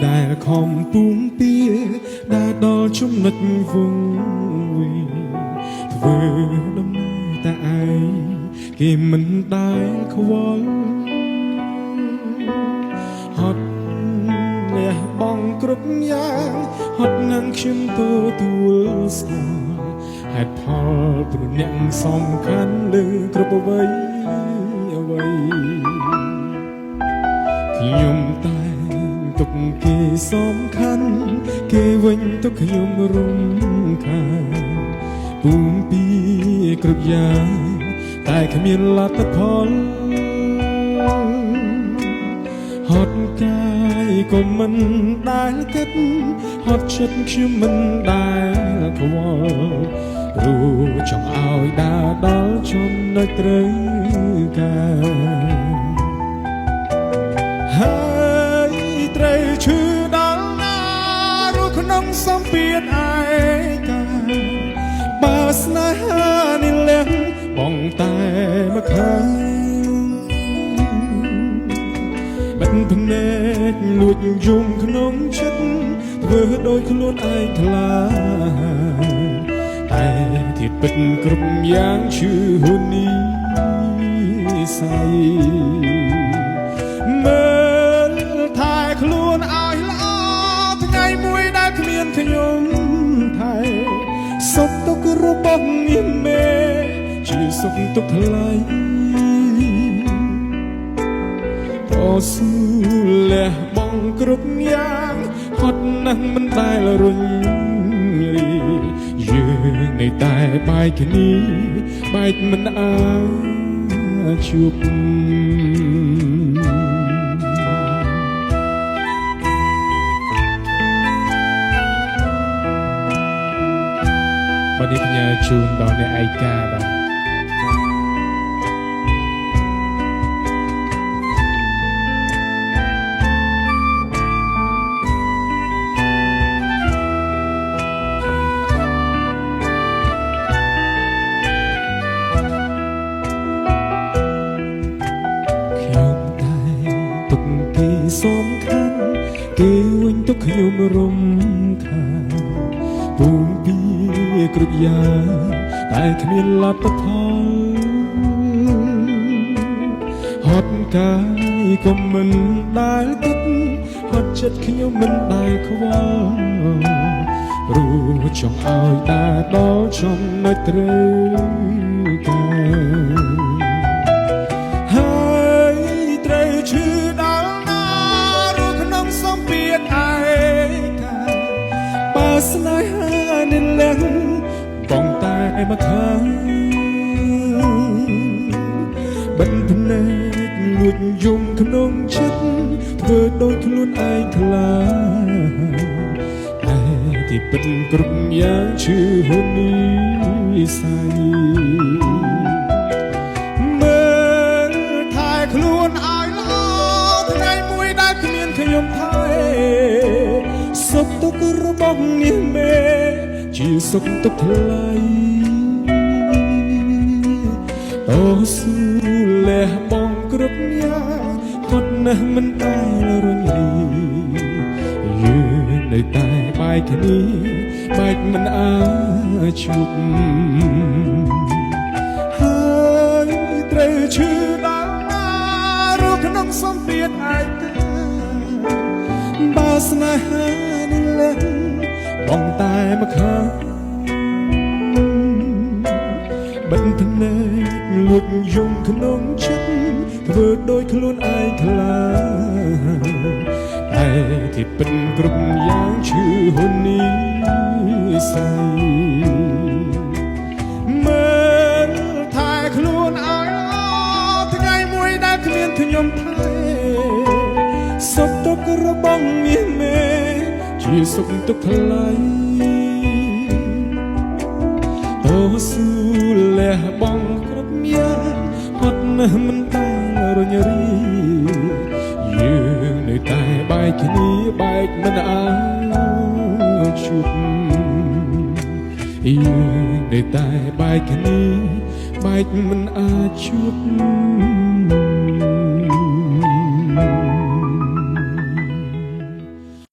ដែលខំពុំពៀដើរដល់ចំណុចវង្វេងធ្វើដំណើរតែឯងគេមិនដែលខ្វល់ហត់លះបង់គ្រប់យ៉ាងហត់នឹងខ្ញុំទទួលស្គាល់ហេតុផលព្រោះអ្នកសំខាន់លើគ្រប់អ្វីខ្ញុំតែទុកគេសំខាន់គេវិញទុកខ្ញុំរំខានពុំពីគ្រប់យ៉ាងតែគ្មានលទ្ធផលហត់កាយក៏មិនដែលគិតហត់ចិត្តខ្ញុំមិនដែលខ្វល់ព្រោះចង់ឲ្យដើរដល់ចំណុចត្រូវការហើយត្រូវឈឺដល់ណារស់ក្នុងសម្ពាធឯកាបើស្នេហានេះលះបងតែមកខាងបិទភ្នែកលួចយំក្នុងចិត្តធ្វើដោយខ្លួនឯងខ្លាតែទីពិតគ្រប់យ៉ាងឈឺហួននេះស័យមើលថែខ្លួនឲ្យល្អថ្ងៃមួយដែលគ្មានខ្ញុំថែសុខទុក្ខរបស់នាងមេជាសុខទុក្ខថ្លៃតស៊ូលះបង់គ្រប់យ៉ាងហត់ណាស់មិនដែលរុញរីយើងនៅតែបែកគ្នាបែកមិនអាចជួបបាទនេះផ្ញើជូនដល់អ្នកឯកាបាទសំខាន់គេវិញទុកខ្ញុំរំខានពុំពីគ្រប់យ៉ាងតែគ្មានលទ្ធផលហត់កាយក៏មិនដែលគិតហត់ចិត្តខ្ញុំមិនដែលខ្វល់ព្រោះចង់ឲ្យដើរដល់ចំណុចត្រូវការហើយត្រូវឈឺស្នេហានេះលះបងតែមកខាងបិទភ្នែកលួចយំក្នុងចិត្តធ្វើដោយខ្លួនឯងខ្លាតែទីពិតគ្រប់យ៉ាងឈឺហួននេះស័យមើលថែខ្លួនឲ្យល្អថ្ងៃមួយដែលគ្មានខ្ញុំថែសុខទុក្ខរបស់នាងមេជាសុខទុក្ខថ្លៃតស៊ូលះបង់គ្រប់យ៉ាងហត់ណាស់មិនដែលរុញរីយើងនៅតែបែកគ្នាបែកមិនអាចជួបហើយត្រូវឈឺដល់ណារស់ក្នុងសម្ពាធឯកាបើស្នេហានេះលះបងតែមកខាងបិទភ្នែកលួចយំក្នុងចិត្តធ្វើដោយខ្លួនឯងខ្លាតែទីពិតគ្រប់យ៉ាងឈឺហួននេះស័យមើលថែខ្លួនឲ្យល្អថ្ងៃមួយដែលគ្មានខ្ញុំថែសុខទុក្ខរបស់នាងមេជាសុខទុក្ខថ្លៃតស៊ូលះបង់គ្រប់យ៉ាងហត់ណាស់មិនដែលរុញរីយើងនៅតែបែកគ្នាបែកមិនអាចជួបយើងនៅតែបែកគ្នាបែកមិនអាចជួប